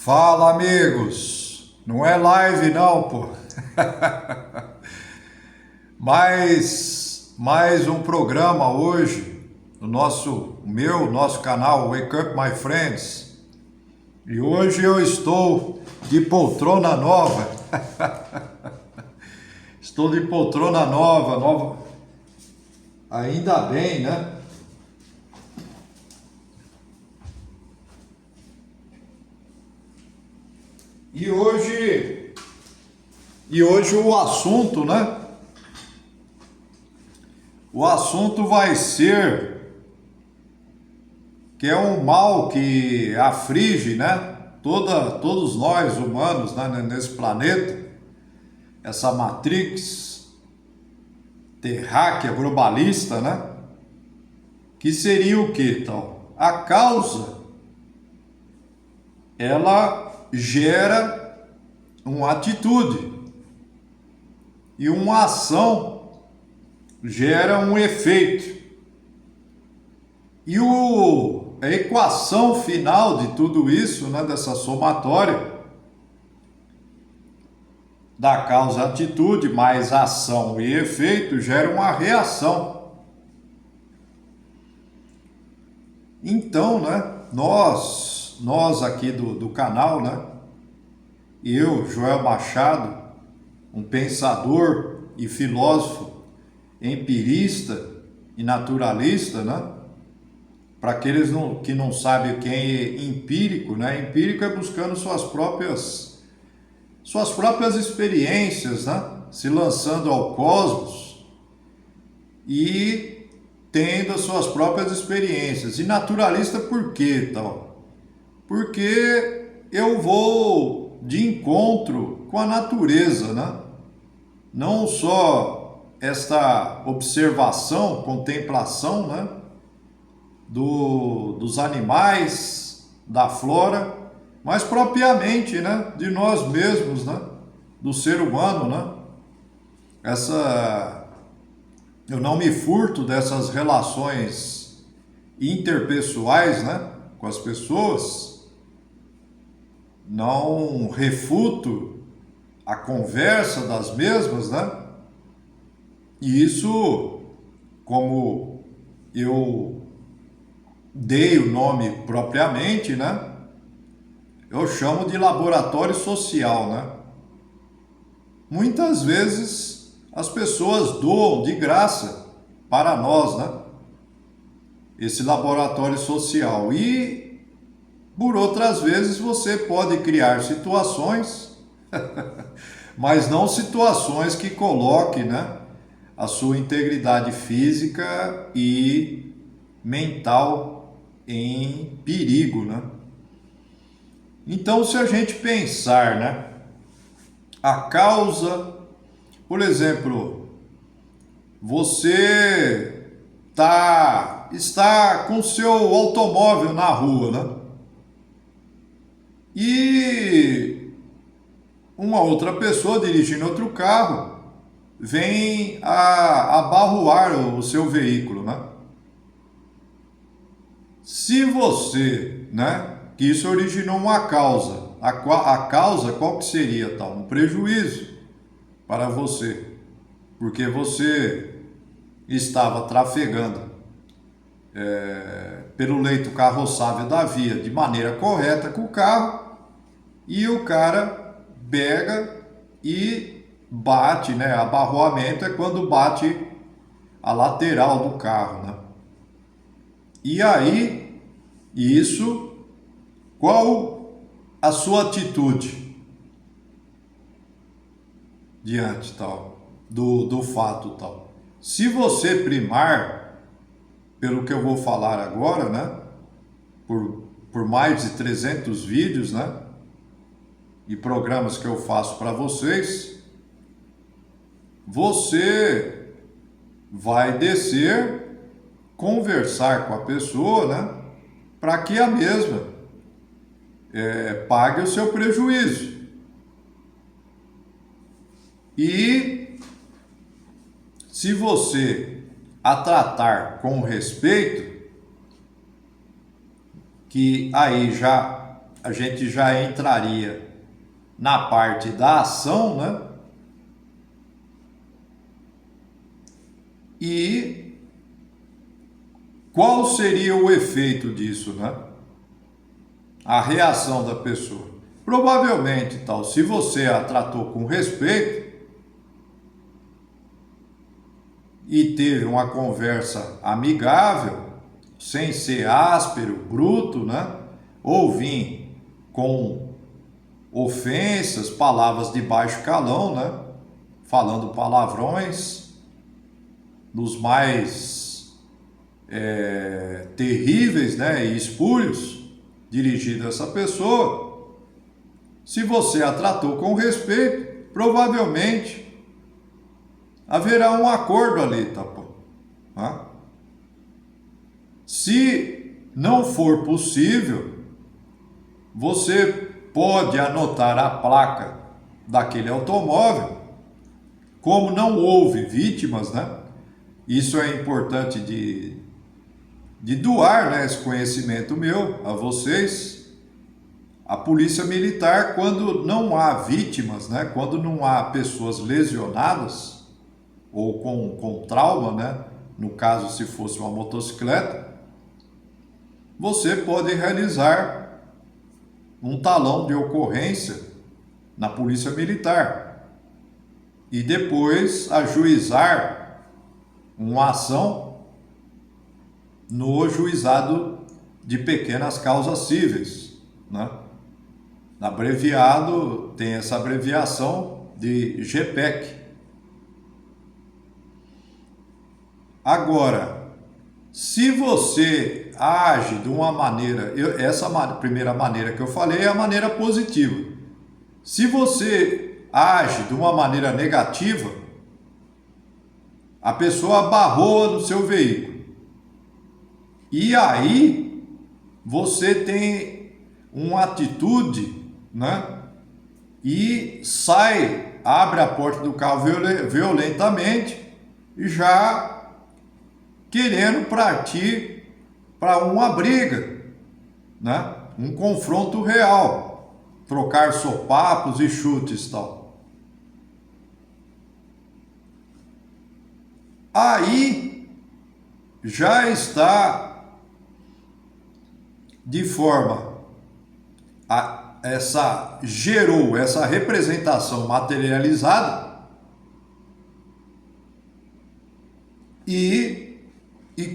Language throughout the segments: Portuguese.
Fala, amigos! Não é live não, pô. Mais um programa hoje no nosso canal Wake Up My Friends. E hoje eu estou de poltrona nova. Estou de poltrona nova. Ainda bem, né? E hoje o assunto, né? O assunto vai ser que é um mal que aflige, né? Todos nós humanos, né, nesse planeta, essa matrix terráquea globalista, né? Que seria o que, então? A causa, ela gera uma atitude e uma ação gera um efeito. E a equação final de tudo isso, né, dessa somatória da causa atitude mais ação e efeito gera uma reação. Então, né, nós aqui do canal, né, eu, Joel Machado, um pensador e filósofo empirista e naturalista, né? Para aqueles que não sabem o que é empírico, né? Empírico é buscando suas próprias experiências, né? Se lançando ao cosmos e tendo as suas próprias experiências. E naturalista por quê, tal? Porque eu vou de encontro com a natureza, né? Não só esta observação, contemplação, né, dos animais, da flora, mas propriamente, né, de nós mesmos, né, do ser humano, né. Eu não me furto dessas relações interpessoais, né, com as pessoas, não refuto a conversa das mesmas, né. E isso, como eu dei o nome propriamente, né? Eu chamo de laboratório social, né? Muitas vezes as pessoas doam de graça para nós, né? Esse laboratório social. E por outras vezes você pode criar situações, mas não situações que coloquem, né, a sua integridade física e mental em perigo, né? Então, se a gente pensar, né, a causa, por exemplo, você está com seu automóvel na rua, né? E uma outra pessoa dirigindo outro carro vem a abarroar o seu veículo, né? Se você, né, que isso originou uma causa, a causa qual que seria, tal? Um prejuízo para você, porque você estava trafegando pelo leito carroçável da via de maneira correta com o carro e o cara pega e bate, né? Abarroamento é quando bate a lateral do carro, né? E aí, qual a sua atitude diante tal do fato tal? Se você primar, pelo que eu vou falar agora, né? Por mais de 300 vídeos, né? E programas que eu faço para vocês, você vai descer, conversar com a pessoa, né, para que a mesma pague o seu prejuízo. E se você a tratar com respeito, que aí já a gente já entraria na parte da ação, né? E qual seria o efeito disso, né? A reação da pessoa. Provavelmente, tal, se você a tratou com respeito e teve uma conversa amigável, sem ser áspero, bruto, né? Ou vir com ofensas, palavras de baixo calão, né? Falando palavrões dos mais terríveis, né? E espúrios dirigidos a essa pessoa. Se você a tratou com respeito, provavelmente haverá um acordo ali, tá bom? Tá? Se não for possível, você pode anotar a placa daquele automóvel. Como não houve vítimas, né? Isso é importante de doar, né, esse conhecimento meu a vocês. A polícia militar, quando não há vítimas, né, quando não há pessoas lesionadas ou com trauma, né, no caso se fosse uma motocicleta, você pode realizar um talão de ocorrência na polícia militar e depois ajuizar uma ação no juizado de pequenas causas cíveis, né? Abreviado, tem essa abreviação de GPEC. Agora, se você age de uma maneira, essa primeira maneira que eu falei é a maneira positiva. Se você age de uma maneira negativa, a pessoa barrou no seu veículo. E aí você tem uma atitude, né? E abre a porta do carro violentamente, já querendo partir para uma briga, né? Um confronto real, trocar sopapos e chutes e tal. Aí já está de forma gerou essa representação materializada e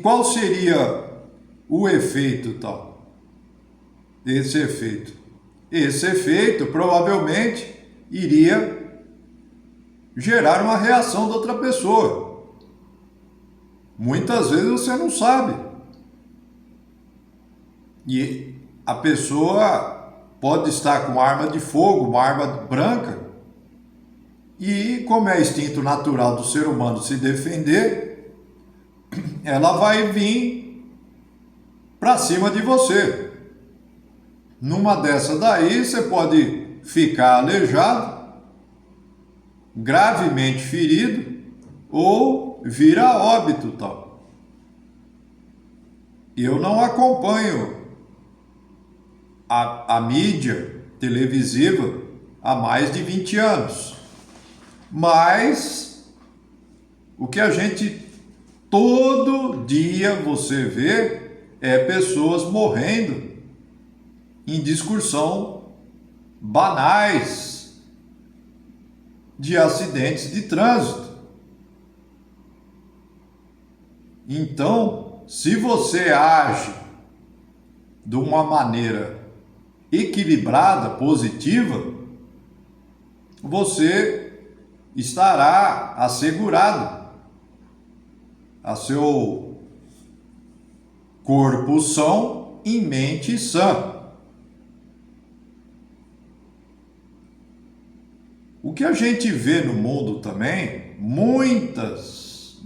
qual seria o efeito tal? Esse efeito provavelmente iria gerar uma reação da outra pessoa. Muitas vezes você não sabe. E a pessoa pode estar com arma de fogo, uma arma branca, e como é instinto natural do ser humano se defender, ela vai vir para cima de você. Numa dessa daí, você pode ficar aleijado, gravemente ferido, ou vir a óbito tal. Eu não acompanho a mídia televisiva há mais de 20 anos. Mas o que a gente todo dia você vê é pessoas morrendo em discussão banais de acidentes de trânsito. Então, se você age de uma maneira equilibrada, positiva, você estará assegurado a seu corpo são e mente sã. O que a gente vê no mundo também, muitas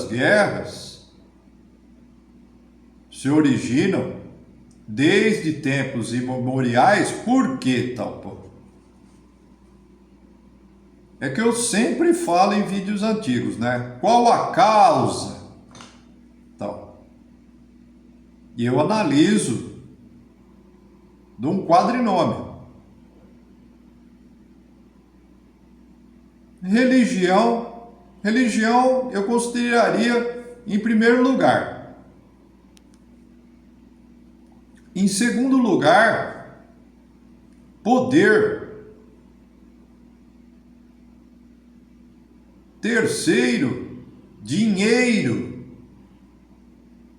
guerras se originam desde tempos imemoriais. Por que tal, pô? É que eu sempre falo em vídeos antigos, né? Qual a causa? Tal. E eu analiso de um quadrinome. Religião eu consideraria em primeiro lugar. Em segundo lugar, poder. Terceiro, dinheiro,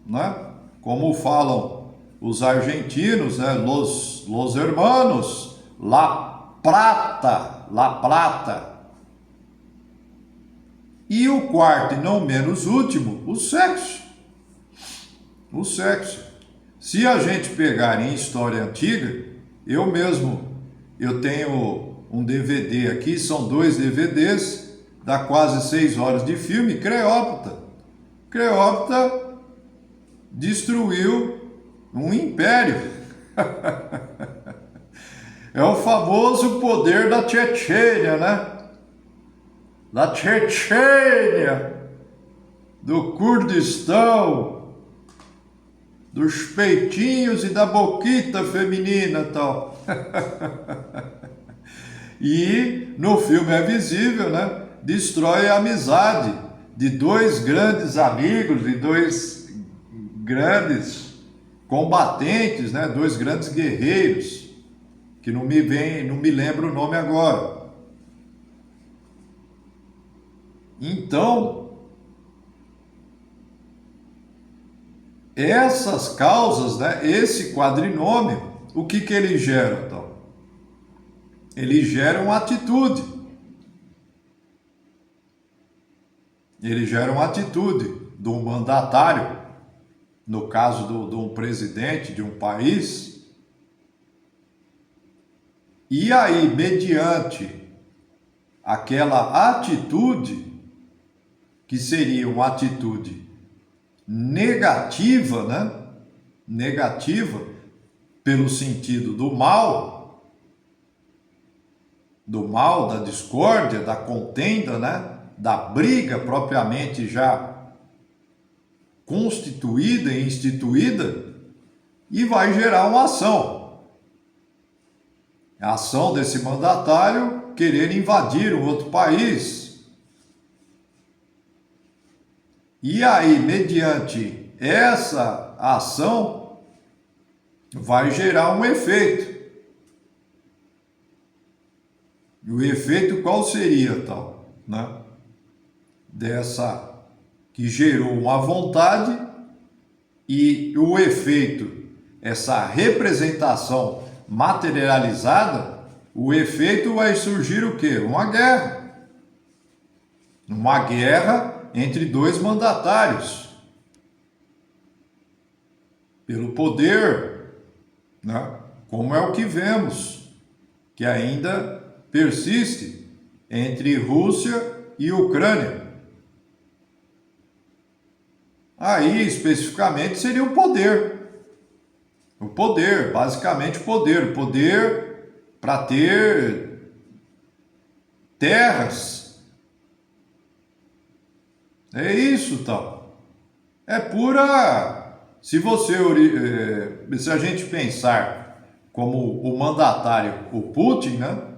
né? Como falam os argentinos, né? Los hermanos, la plata. E o quarto, e não menos último, o sexo. O sexo. Se a gente pegar em história antiga, eu tenho um DVD aqui, são 2 DVDs, dá quase 6 horas de filme, Cleópatra. Cleópatra destruiu um império. É o famoso poder da Chechênia, né? Da Chechênia, do Kurdistão, dos peitinhos e da boquita feminina e tal. E no filme é visível, né? Destrói a amizade de 2 grandes amigos, de 2 grandes combatentes, né? 2 grandes guerreiros, que não me lembro o nome agora. Então, essas causas, né? Esse quadrinômio, o que ele gera, então? Ele gera uma atitude. Ele gera uma atitude do mandatário, no caso de um presidente de um país. E aí, mediante aquela atitude, que seria uma atitude negativa, né? Negativa, pelo sentido do mal, da discórdia, da contenda, né? Da briga propriamente já constituída e instituída, e vai gerar uma ação. A ação desse mandatário querer invadir um outro país. E aí, mediante essa ação, vai gerar um efeito. E o efeito qual seria, tal, né? Dessa que gerou uma vontade, e o efeito, essa representação materializada, o efeito vai surgir o quê? Uma guerra. Uma guerra entre 2 mandatários. Pelo poder, né? Como é o que vemos, que ainda persiste entre Rússia e Ucrânia. Aí, especificamente, seria o poder. O poder, basicamente o poder. O poder para ter terras. É isso, tal. É pura... Se a gente pensar como o mandatário, o Putin, né?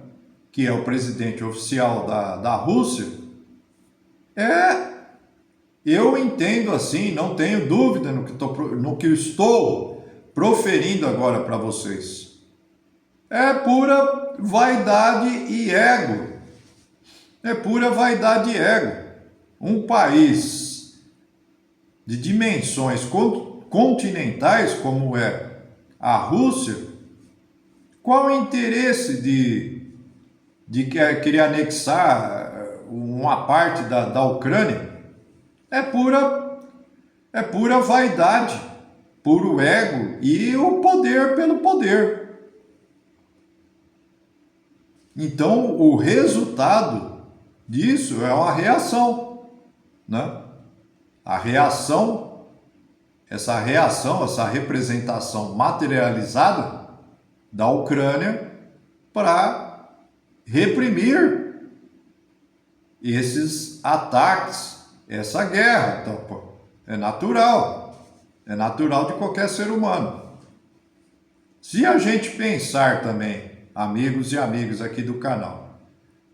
Que é o presidente oficial da Rússia, eu entendo assim, não tenho dúvida no que estou proferindo agora para vocês. É pura vaidade e ego. É pura vaidade e ego. Um país de dimensões continentais como é a Rússia, qual o interesse de querer anexar uma parte da Ucrânia? É pura vaidade, puro ego e o poder pelo poder. Então, o resultado disso é uma reação, né? Essa representação materializada da Ucrânia para reprimir esses ataques, essa guerra. Então, pô, é natural de qualquer ser humano. Se a gente pensar também, amigos e amigas aqui do canal,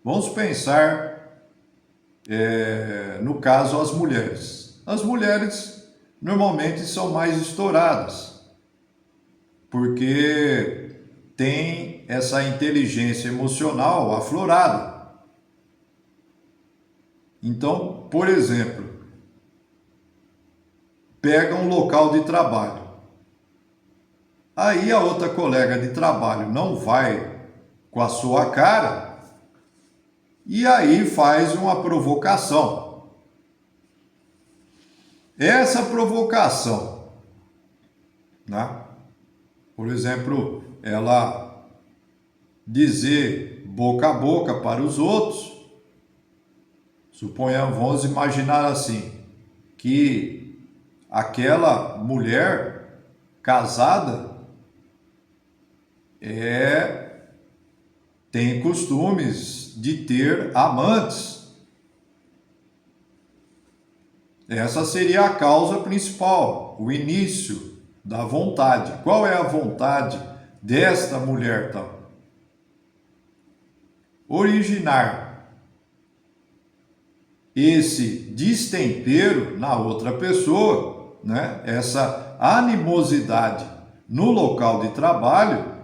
vamos pensar no caso as mulheres. As mulheres normalmente são mais estouradas, porque tem essa inteligência emocional aflorada. Então, por exemplo, pega um local de trabalho. Aí a outra colega de trabalho não vai com a sua cara e aí faz uma provocação. Essa provocação, né? Por exemplo, ela dizer boca a boca para os outros, suponhamos, vamos imaginar assim, que aquela mulher casada tem costumes de ter amantes. Essa seria a causa principal, o início da vontade. Qual é a vontade desta mulher, então? Originar esse destempero na outra pessoa, né? Essa animosidade no local de trabalho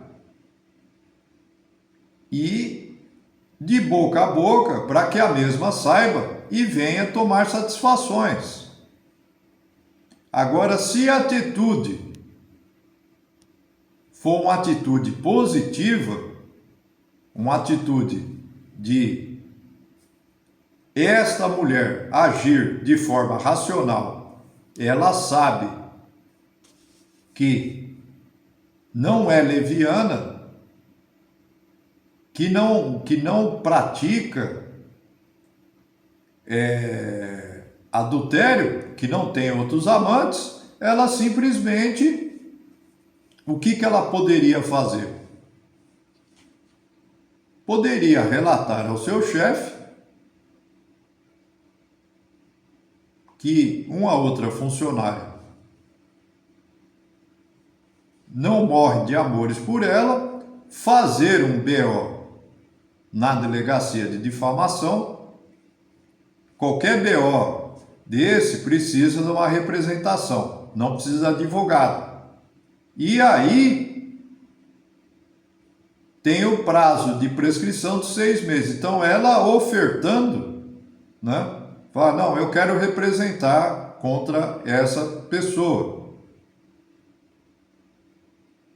e de boca a boca para que a mesma saiba e venha tomar satisfações. Agora, se a atitude for uma atitude positiva, uma atitude de esta mulher agir de forma racional, ela sabe que não é leviana, que não pratica adultério, que não tem outros amantes, ela simplesmente, o que ela poderia fazer? Poderia relatar ao seu chefe que uma outra funcionária não morre de amores por ela, fazer um BO na delegacia de difamação. Qualquer BO desse precisa de uma representação, não precisa de advogado. E aí tem o prazo de prescrição de 6 meses. Então ela ofertando, né? Fala, não, eu quero representar contra essa pessoa.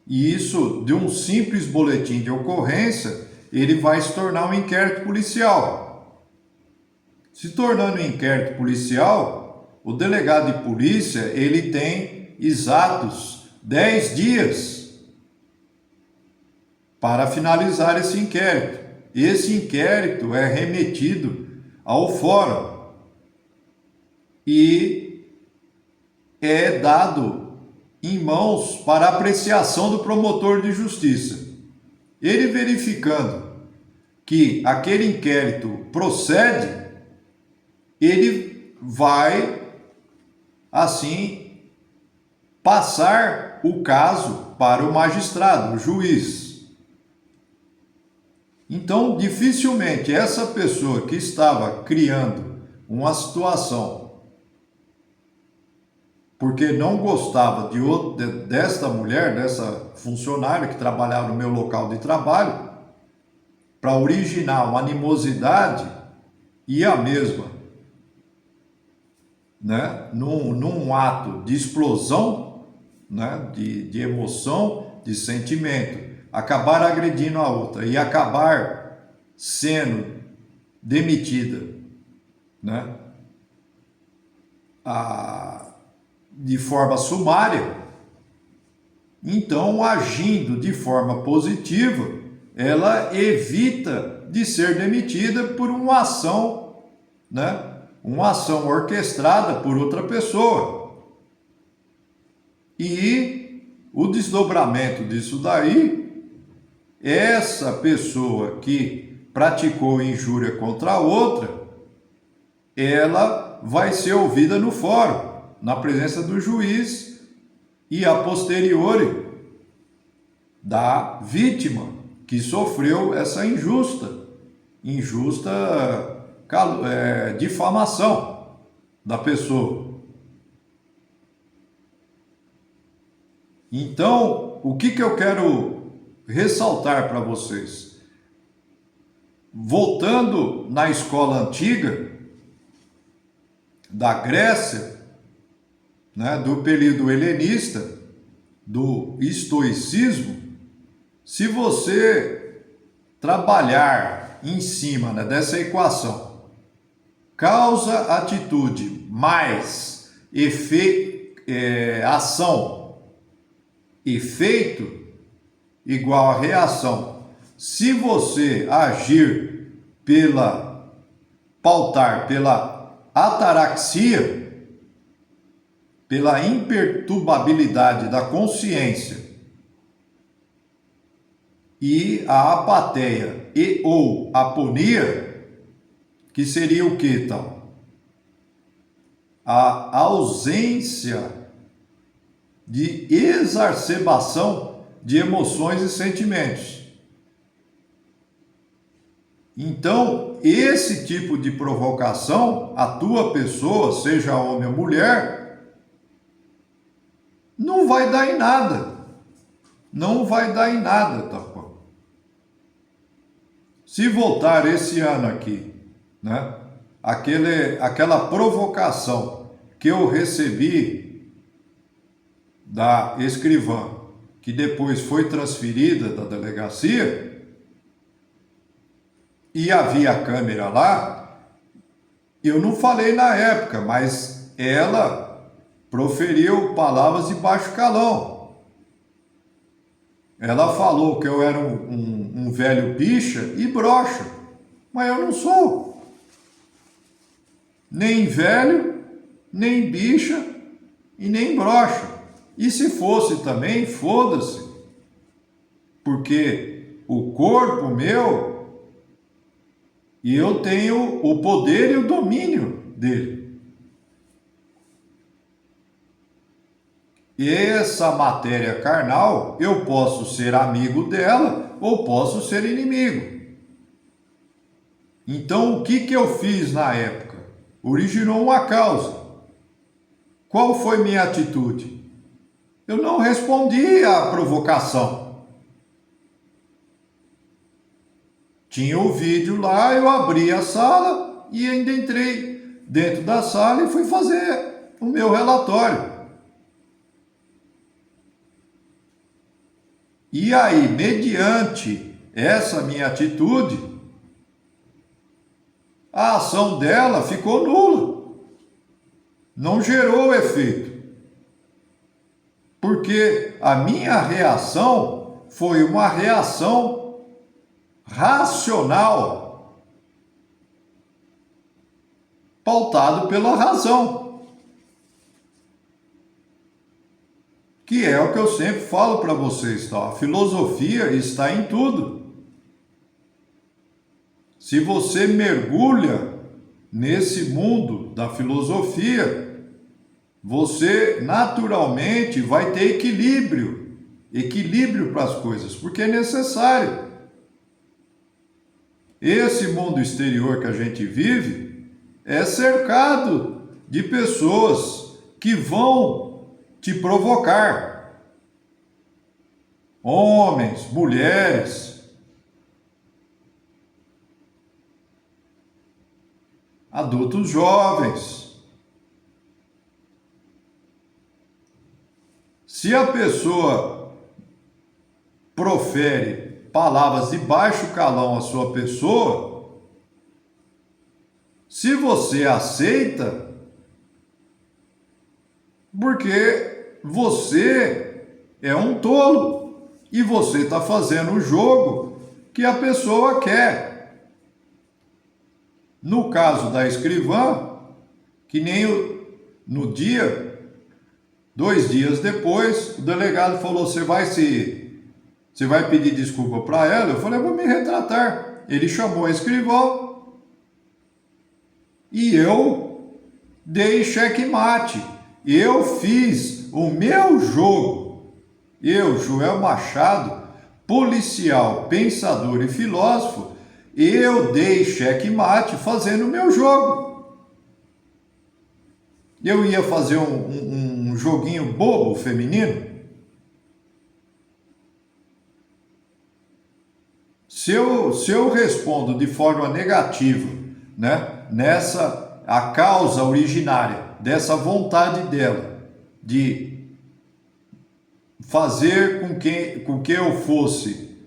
E isso, de um simples boletim de ocorrência, ele vai se tornar um inquérito policial. Se tornando um inquérito policial, o delegado de polícia, ele tem exatos 10 dias para finalizar esse inquérito. Esse inquérito é remetido ao fórum e é dado em mãos para apreciação do promotor de justiça. Ele verificando que aquele inquérito procede, ele vai, assim, passar o caso para o magistrado, o juiz. Então, dificilmente essa pessoa que estava criando uma situação porque não gostava desta mulher, dessa funcionária que trabalhava no meu local de trabalho, para originar uma animosidade e a mesma, né, num ato de explosão, né, de emoção, de sentimento, acabar agredindo a outra e acabar sendo demitida, né, de forma sumária. Então, agindo de forma positiva, ela evita de ser demitida por uma ação, né? Uma ação orquestrada por outra pessoa. E o desdobramento disso daí, essa pessoa que praticou injúria contra a outra, ela vai ser ouvida no fórum, na presença do juiz, e a posteriori da vítima que sofreu essa injusta difamação da pessoa. Então, o que eu quero ressaltar para vocês? Voltando na escola antiga da Grécia, né, do período helenista, do estoicismo, se você trabalhar em cima, né, dessa equação, causa, atitude mais ação, efeito igual a reação. Se você agir pautar pela ataraxia, pela imperturbabilidade da consciência e a apatia ou aponia, que seria o que então? A ausência de exacerbação de emoções e sentimentos. Então, esse tipo de provocação, a tua pessoa, seja homem ou mulher, não vai dar em nada. Não vai dar em nada, tá? Se voltar esse ano aqui, né? Aquela provocação que eu recebi da escrivã, que depois foi transferida da delegacia, e havia câmera lá, eu não falei na época, mas ela proferiu palavras de baixo calão. Ela falou que eu era um velho bicha e broxa, mas eu não sou. Nem velho, nem bicha e nem broxa. E se fosse também, foda-se. Porque o corpo meu, e eu tenho o poder e o domínio dele. E essa matéria carnal, eu posso ser amigo dela ou posso ser inimigo. Então, o que eu fiz na época? Originou uma causa. Qual foi minha atitude? Eu não respondi à provocação. Tinha o vídeo lá, eu abri a sala e ainda entrei dentro da sala e fui fazer o meu relatório. E aí, mediante essa minha atitude, a ação dela ficou nula. Não gerou efeito. Porque a minha reação foi uma reação racional, pautado pela razão, que é o que eu sempre falo para vocês, tá? A filosofia está em tudo. Se você mergulha nesse mundo da filosofia, você naturalmente vai ter equilíbrio para as coisas, porque é necessário. Esse mundo exterior que a gente vive é cercado de pessoas que vão te provocar. Homens, mulheres, adultos jovens. Se a pessoa profere palavras de baixo calão à sua pessoa, se você aceita, porque você é um tolo e você está fazendo o jogo que a pessoa quer. No caso da escrivã, que nem no dia, 2 dias depois, o delegado falou: você vai pedir desculpa para ela? Eu falei: eu vou me retratar. Ele chamou a escrivã e eu dei xeque-mate. Eu fiz o meu jogo. Eu, Joel Machado, policial, pensador e filósofo, eu dei checkmate fazendo o meu jogo. Eu ia fazer um joguinho bobo feminino? Se eu respondo de forma negativa, né, nessa a causa originária dessa vontade dela de fazer com que eu fosse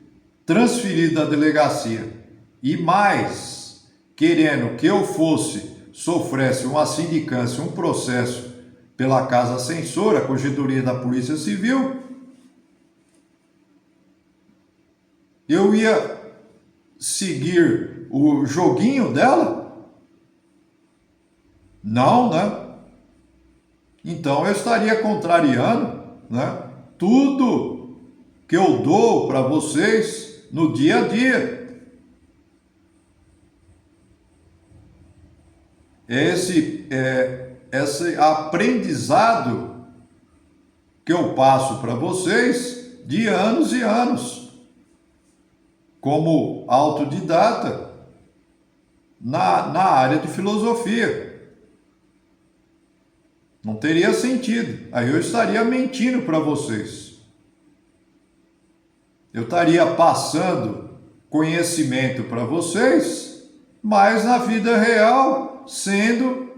transferido da delegacia e mais querendo que eu sofresse uma sindicância, um processo pela Casa Censora, Corregedoria da Polícia Civil, eu ia seguir o joguinho dela? Não, né? Então eu estaria contrariando, né, tudo que eu dou para vocês no dia a dia. Esse aprendizado que eu passo para vocês de anos e anos, como autodidata na área de filosofia. Não teria sentido. Aí eu estaria mentindo para vocês. Eu estaria passando conhecimento para vocês, mas na vida real sendo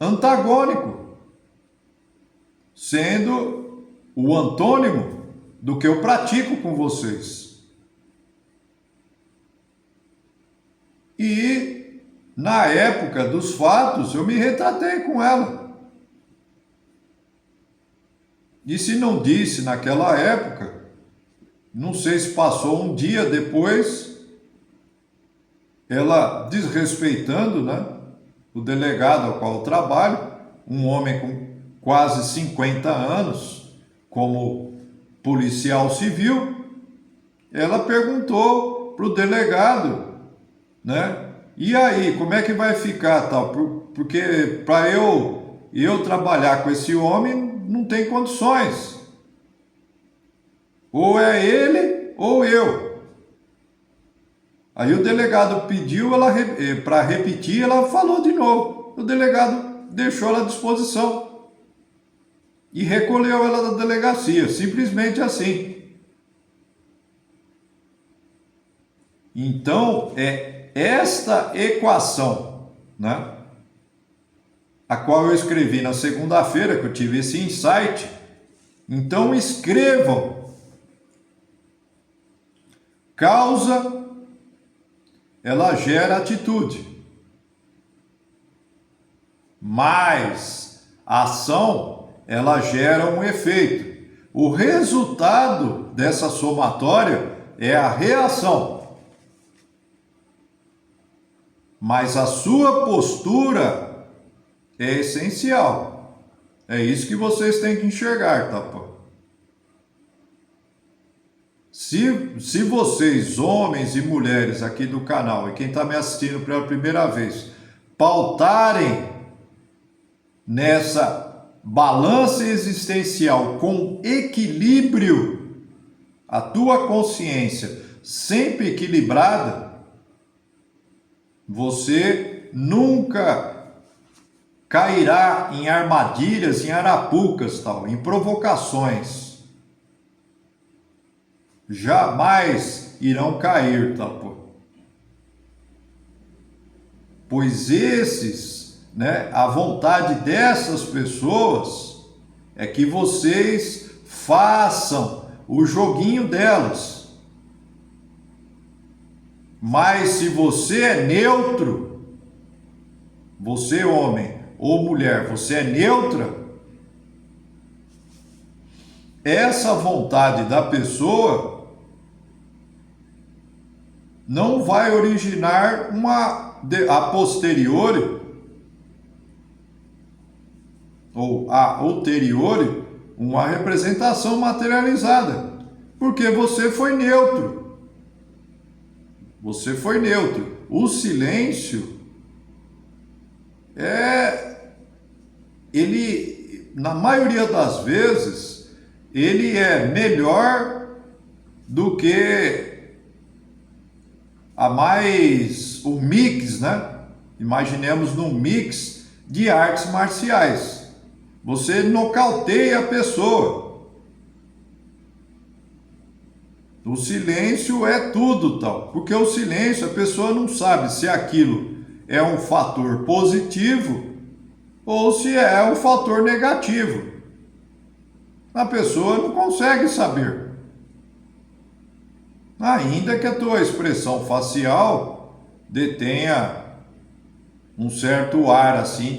antagônico, sendo o antônimo do que eu pratico com vocês. E na época dos fatos, eu me retratei com ela. E se não disse naquela época, não sei se passou um dia depois, ela desrespeitando, né, o delegado ao qual eu trabalho, um homem com quase 50 anos, como policial civil, ela perguntou para o delegado, né? E aí, como é que vai ficar, tal? Porque para eu trabalhar com esse homem não tem condições. Ou é ele ou eu. Aí o delegado pediu ela para repetir, ela falou de novo. O delegado deixou ela à disposição e recolheu ela da delegacia, simplesmente assim. Então, esta equação, né, a qual eu escrevi na segunda-feira, que eu tive esse insight. Então escrevam: causa, ela gera atitude, mas ação, ela gera um efeito. O resultado dessa somatória é a reação. Mas a sua postura é essencial. É isso que vocês têm que enxergar, tá, pô? Se vocês, homens e mulheres aqui do canal, e quem está me assistindo pela primeira vez, pautarem nessa balança existencial com equilíbrio, a tua consciência sempre equilibrada, você nunca cairá em armadilhas, em arapucas, tal, em provocações. Jamais irão cair, tá, pô? Pois esses, né, a vontade dessas pessoas é que vocês façam o joguinho delas. Mas se você é neutro, você homem ou mulher, você é neutra, essa vontade da pessoa não vai originar a posteriori ou a ulteriori uma representação materializada, porque você foi neutro. Você foi neutro. O silêncio ele, na maioria das vezes, ele é melhor do que o mix, né? Imaginemos num mix de artes marciais. Você nocauteia a pessoa. O silêncio é tudo, tal. Porque o silêncio, a pessoa não sabe se aquilo é um fator positivo ou se é um fator negativo. A pessoa não consegue saber. Ainda que a tua expressão facial detenha um certo ar assim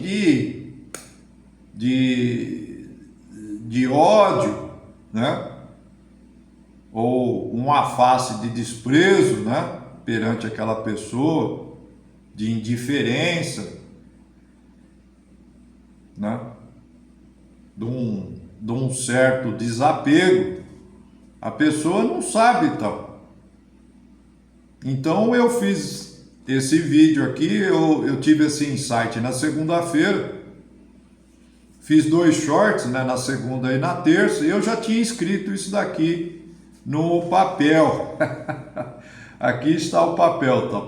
de ódio, né? Ou uma face de desprezo, né? Perante aquela pessoa, de indiferença, né? De um certo desapego. A pessoa não sabe tal. Então eu fiz esse vídeo aqui, eu tive esse insight na segunda-feira. Fiz 2 shorts, né, na segunda e na terça, e eu já tinha escrito isso daqui no papel. Aqui está o papel, tá?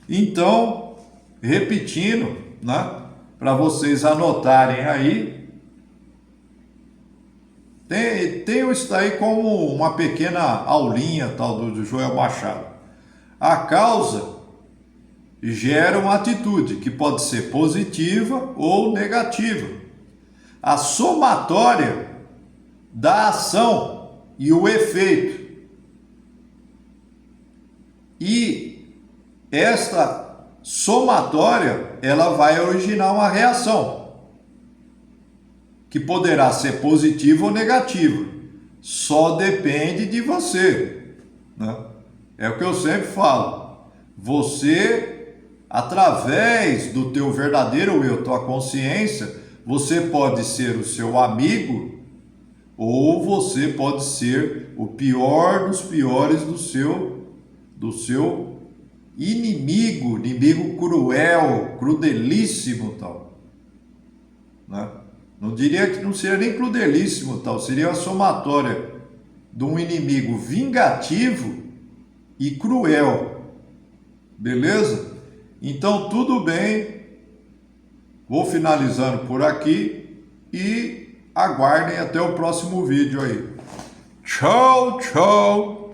Então, repetindo, né, para vocês anotarem aí, tenho isso daí como uma pequena aulinha tal do Joel Machado. A causa gera uma atitude que pode ser positiva ou negativa. A somatória da ação e o efeito. E esta somatória, ela vai originar uma reação, que poderá ser positiva ou negativa. Só depende de você, né? É o que eu sempre falo. Você, através do teu verdadeiro eu, tua consciência, você pode ser o seu amigo ou você pode ser o pior dos piores do seu inimigo cruel, crudelíssimo tal, né? Não diria que não seria nem crudelíssimo tal, seria a somatória de um inimigo vingativo e cruel. Beleza? Então tudo bem. Vou finalizando por aqui e aguardem até o próximo vídeo aí. Tchau, tchau!